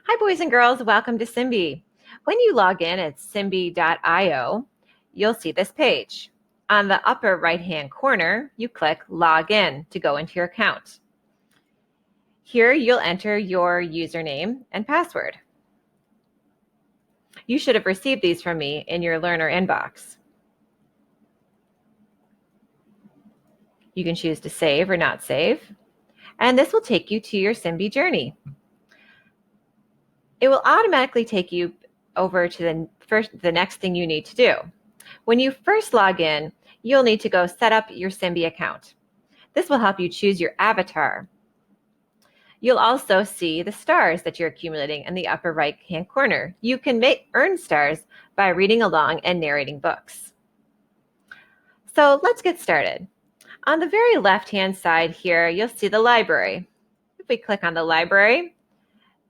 Hi, boys and girls. Welcome to Simbi. When you log in at simbi.io, you'll see this page. On the upper right-hand corner, you click Log In to go into your account. Here, you'll enter your username and password. You should have received these from me in your learner inbox. You can choose to save or not save, and this will take you to your Simbi journey. It will automatically take you over to the next thing you need to do. When you first log in, you'll need to go set up your Simbi account. This will help you choose your avatar. You'll also see the stars that you're accumulating in the upper right-hand corner. You can earn stars by reading along and narrating books. So let's get started. On the very left-hand side here, you'll see the library. If we click on the library,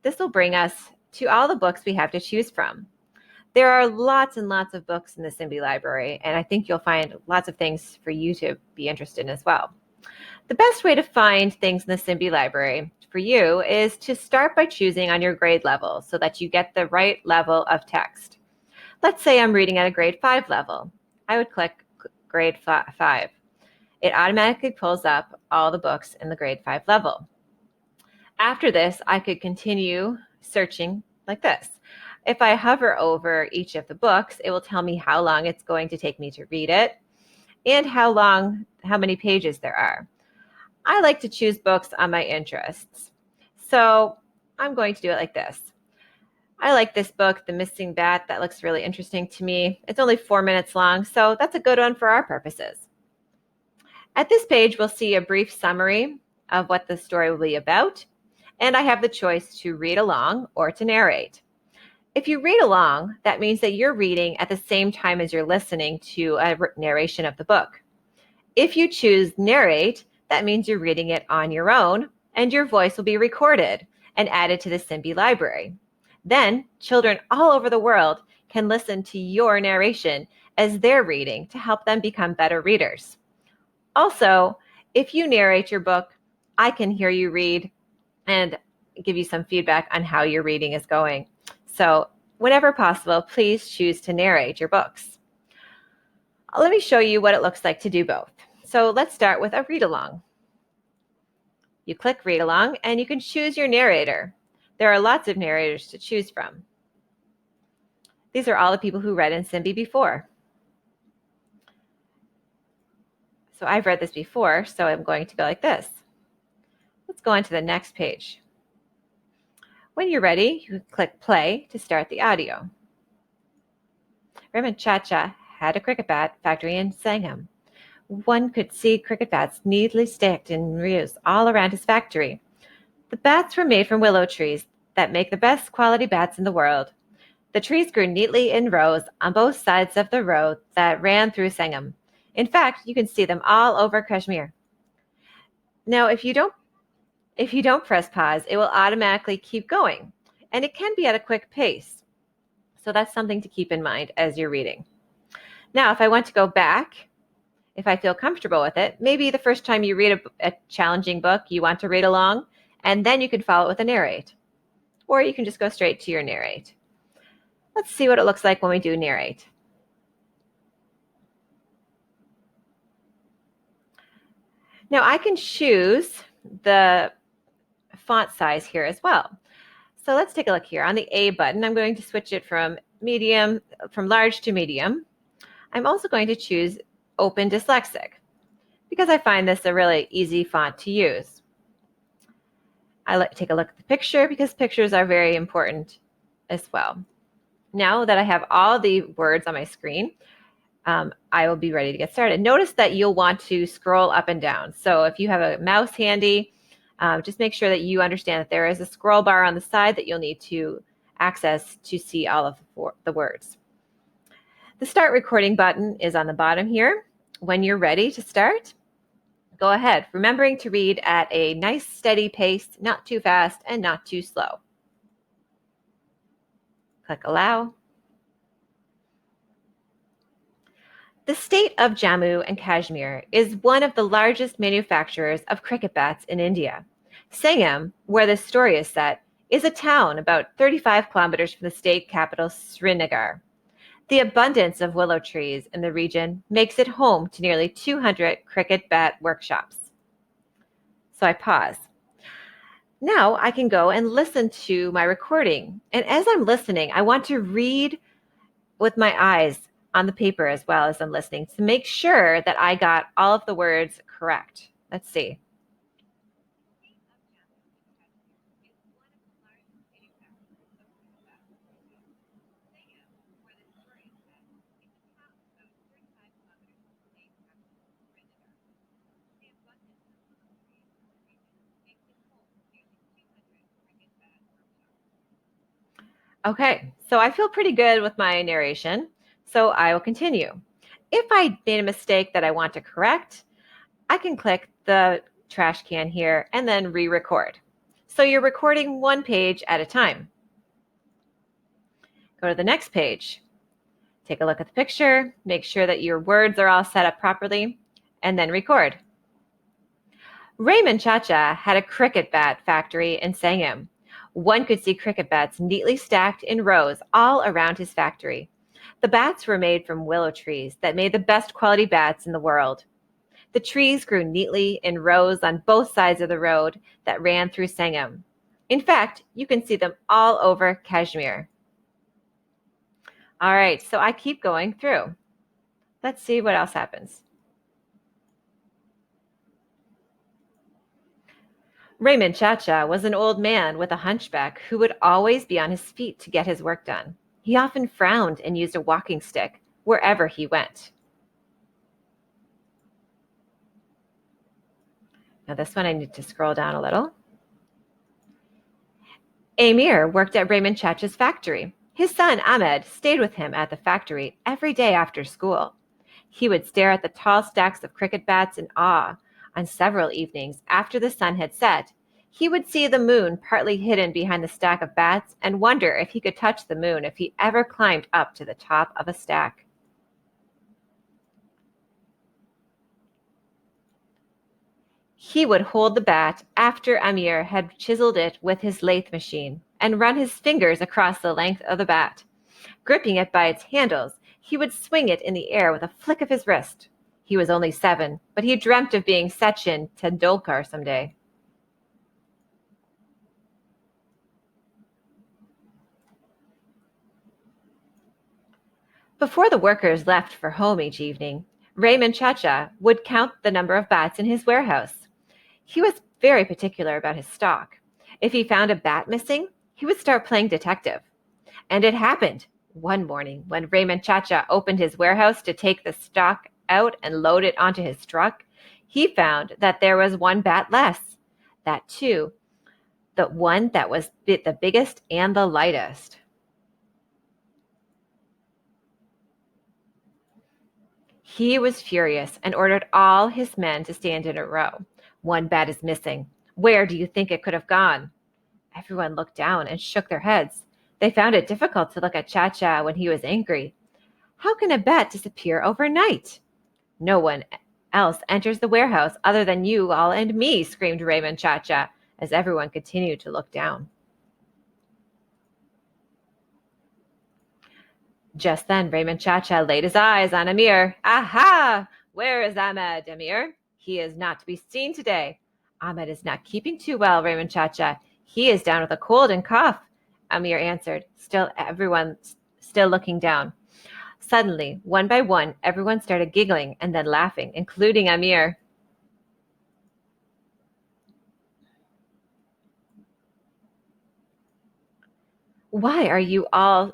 this will bring us to all the books we have to choose from. There are lots and lots of books in the Simbi library, and I think you'll find lots of things for you to be interested in as well. The best way to find things in the Simbi library for you is to start by choosing on your grade level so that you get the right level of text. Let's say I'm reading at a grade 5 level. I would click grade 5. It automatically pulls up all the books in the grade 5 level. After this, I could continue searching like this. If I hover over each of the books, it will tell me how long it's going to take me to read it and how many pages there are. I like to choose books on my interests. So I'm going to do it like this. I like this book, The Missing Bat. That looks really interesting to me. It's only 4 minutes long, so that's a good one for our purposes. At this page, we'll see a brief summary of what the story will be about, and I have the choice to read along or to narrate. If you read along, that means that you're reading at the same time as you're listening to a narration of the book. If you choose narrate, that means you're reading it on your own, and your voice will be recorded and added to the Simbi library. Then, children all over the world can listen to your narration as they're reading to help them become better readers. Also, if you narrate your book, I can hear you read and give you some feedback on how your reading is going. So whenever possible, please choose to narrate your books. Let me show you what it looks like to do both. So let's start with a read along. You click read along and you can choose your narrator. There are lots of narrators to choose from. These are all the people who read in Simbi before. So I've read this before, so I'm going to go like this. Let's go on to the next page. When you're ready, you click play to start the audio. Raymond Cha-Cha had a cricket bat factory in Sangam. One could see cricket bats neatly stacked in rows all around his factory. The bats were made from willow trees that make the best quality bats in the world. The trees grew neatly in rows on both sides of the road that ran through Sangam. In fact, you can see them all over Kashmir. Now, if you don't press pause, it will automatically keep going, and it can be at a quick pace. So that's something to keep in mind as you're reading. Now, if I want to go back, if I feel comfortable with it, maybe the first time you read a challenging book, you want to read along, and then you can follow it with a narrate. Or you can just go straight to your narrate. Let's see what it looks like when we do narrate. Now I can choose the font size here as well. So let's take a look here. On the A button, I'm going to switch it from large to medium. I'm also going to choose Open Dyslexic because I find this a really easy font to use. I like to take a look at the picture because pictures are very important as well. Now that I have all the words on my screen, I will be ready to get started. Notice that you'll want to scroll up and down. So if you have a mouse handy, just make sure that you understand that there is a scroll bar on the side that you'll need to access to see all of the words. The Start Recording button is on the bottom here. When you're ready to start, go ahead, remembering to read at a nice steady pace, not too fast and not too slow. Click Allow. The state of Jammu and Kashmir is one of the largest manufacturers of cricket bats in India. Sangam, where this story is set, is a town about 35 kilometers from the state capital, Srinagar. The abundance of willow trees in the region makes it home to nearly 200 cricket bat workshops. So I pause. Now I can go and listen to my recording. And as I'm listening, I want to read with my eyes on the paper as well as I'm listening to make sure that I got all of the words correct. Let's see. Okay, so I feel pretty good with my narration, so I will continue. If I made a mistake that I want to correct, I can click the trash can here and then re-record. So you're recording one page at a time. Go to the next page. Take a look at the picture, make sure that your words are all set up properly, and then record. Raymond Chacha had a cricket bat factory in Sangam. One could see cricket bats neatly stacked in rows all around his factory. The bats were made from willow trees that made the best quality bats in the world. The trees grew neatly in rows on both sides of the road that ran through Sangam. In fact, you can see them all over Kashmir. All right, so I keep going through. Let's see what else happens. Raymond Chacha was an old man with a hunchback who would always be on his feet to get his work done. He often frowned and used a walking stick wherever he went. Now, this one I need to scroll down a little. Amir worked at Raymond Chacha's factory. His son Ahmed stayed with him at the factory every day after school. He would stare at the tall stacks of cricket bats in awe. On several evenings after the sun had set, he would see the moon partly hidden behind the stack of bats and wonder if he could touch the moon if he ever climbed up to the top of a stack. He would hold the bat after Amir had chiseled it with his lathe machine and run his fingers across the length of the bat. Gripping it by its handles, he would swing it in the air with a flick of his wrist. He was only 7, but he dreamt of being Sachin Tendulkar someday. Before the workers left for home each evening, Raymond Chacha would count the number of bats in his warehouse. He was very particular about his stock. If he found a bat missing, he would start playing detective. And it happened one morning when Raymond Chacha opened his warehouse to take the stock out and load it onto his truck. He found that there was one bat less. That too, the one that was the biggest and the lightest. He was furious and ordered all his men to stand in a row. One bat is missing. Where do you think it could have gone? Everyone looked down and shook their heads. They found it difficult to look at Chacha when he was angry. How can a bat disappear overnight? No one else enters the warehouse other than you all and me, screamed Raymond Chacha, as everyone continued to look down. Just then, Raymond Chacha laid his eyes on Amir. Aha! Where is Ahmed, Amir? He is not to be seen today. Ahmed is not keeping too well, Raymond Chacha. He is down with a cold and cough, Amir answered, everyone still looking down. Suddenly, one by one, everyone started giggling and then laughing, including Amir. Why are you all...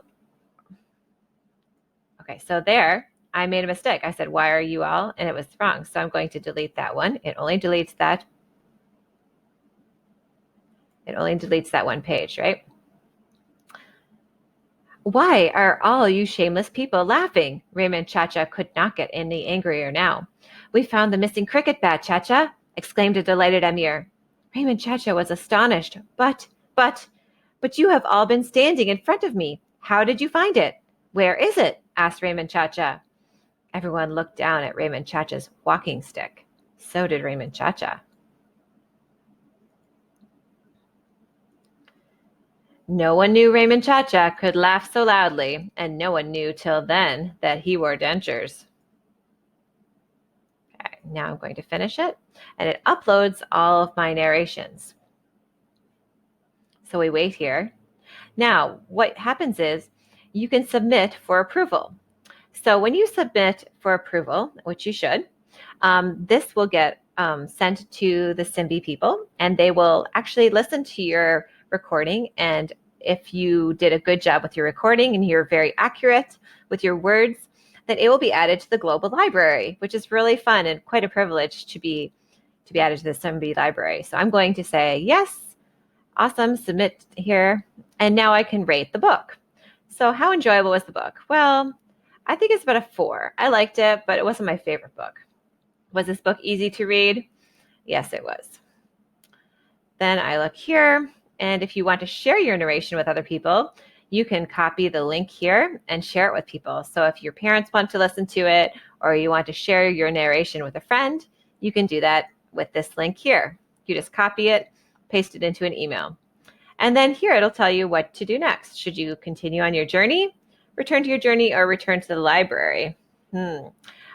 Okay, so there, I made a mistake. I said, why are you all? And it was wrong. So I'm going to delete that one. It only deletes that. It only deletes that one page, right? Why are all you shameless people laughing? Raymond Chacha could not get any angrier now. We found the missing cricket bat, Chacha, exclaimed a delighted Amir. Raymond Chacha was astonished. But you have all been standing in front of me. How did you find it? Where is it? Asked Raymond Chacha. Everyone looked down at Raymond Chacha's walking stick. So did Raymond Chacha. No one knew Raymond Cha-Cha could laugh so loudly, and no one knew till then that he wore dentures. Okay, now I'm going to finish it, and it uploads all of my narrations. So we wait here. Now, what happens is you can submit for approval. So when you submit for approval, which you should, this will get sent to the Simbi people, and they will actually listen to your recording. And if you did a good job with your recording and you're very accurate with your words, then it will be added to the global library, which is really fun and quite a privilege to be added to the Simbi library. So I'm going to say yes. Awesome, submit here. And now I can rate the book. So how enjoyable was the book? Well, I think it's about a 4. I liked it, but it wasn't my favorite book. Was this book easy to read? Yes, it was. Then I look here, and if you want to share your narration with other people, you can copy the link here and share it with people. So if your parents want to listen to it, or you want to share your narration with a friend, you can do that with this link here. You just copy it, paste it into an email. And then here it'll tell you what to do next. Should you continue on your journey, return to your journey, or return to the library?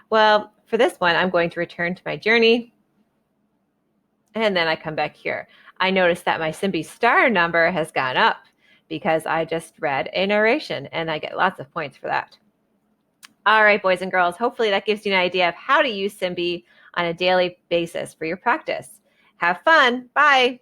Well, for this one, I'm going to return to my journey. And then I come back here. I notice that my Simbi star number has gone up because I just read a narration, and I get lots of points for that. All right, boys and girls, hopefully that gives you an idea of how to use Simbi on a daily basis for your practice. Have fun. Bye.